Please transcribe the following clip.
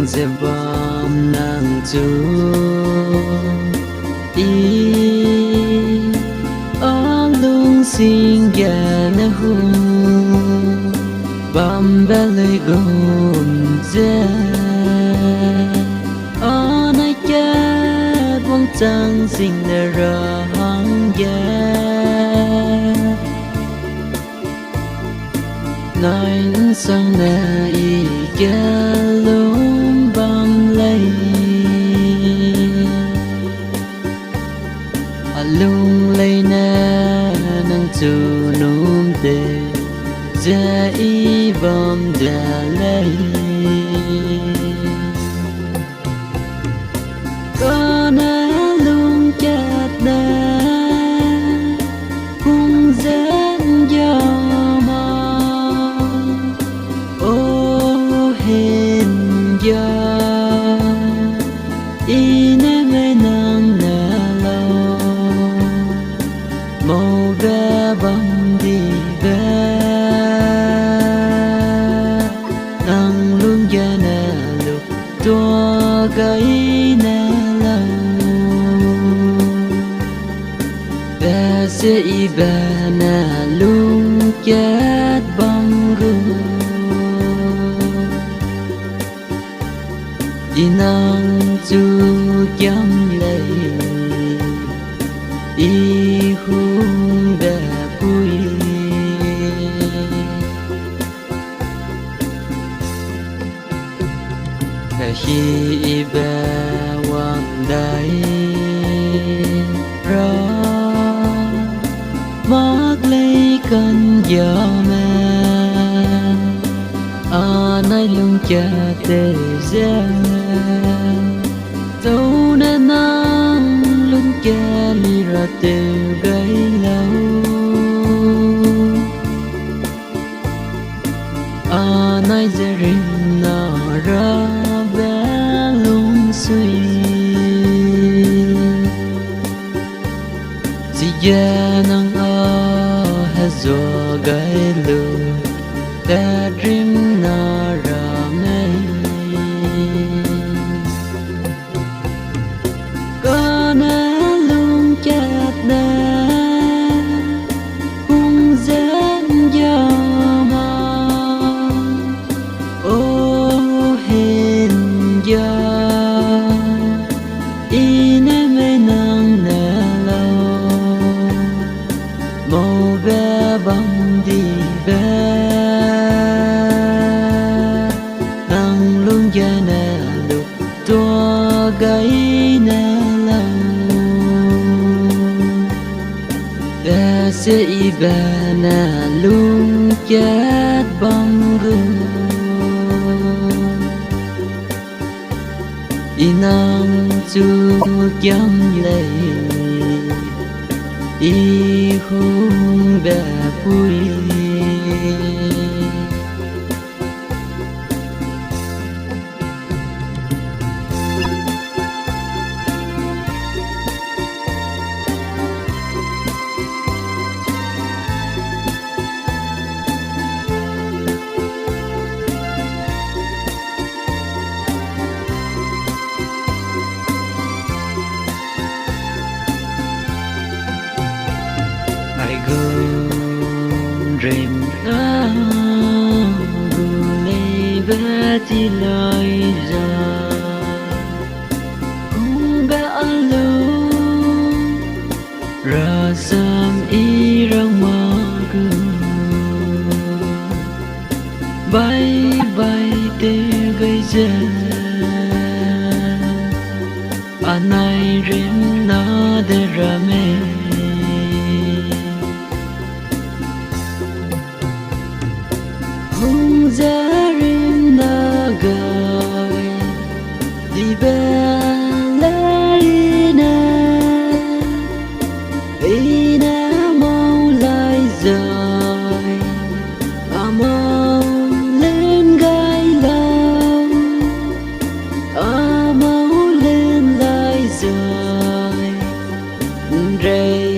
sẽ bom nàng chú ý ở lung xin gà na hùng bom bé lời gồm ra ở nơi chết vong trăng xin nở ra hăng giá nói sang nè ý kia lung bom lấy lung lấy nè nâng chu nôm tê ra ý bom ra lấy có nè lung chát nè cũng dẫn gió ine me nang na lo mo ga bam di ba nang lung ya na lu tua ga ina lo ba se I ba na lung chat bang gu inang chu kiam lei I hung da pui ka hi ba wang dai ra mak lei kan ya ma nai lung cha tê ra dấu nên nang lung cha li ra tê gái lâu nai giờ rin na ra bé lung suy si ya nang ha zo gái lâu ta dream na ra mây có na lung chát na cũng dẫn gió mà ô hên gió ine me nang na lo màu bé băng đi bé ya na lu tua gai na lau ba se I ba na lung chat bang gu inang chu kiam lei I hung ba pui I go dream gu lei ba ti loi ra hung ba alu ra sam I rang ma gu bye bye te gai ja anai rim na de ra me hung za rim na gai di ba la ina ina mau lai rồi mau lên gai lâu mau lên lai rồi rây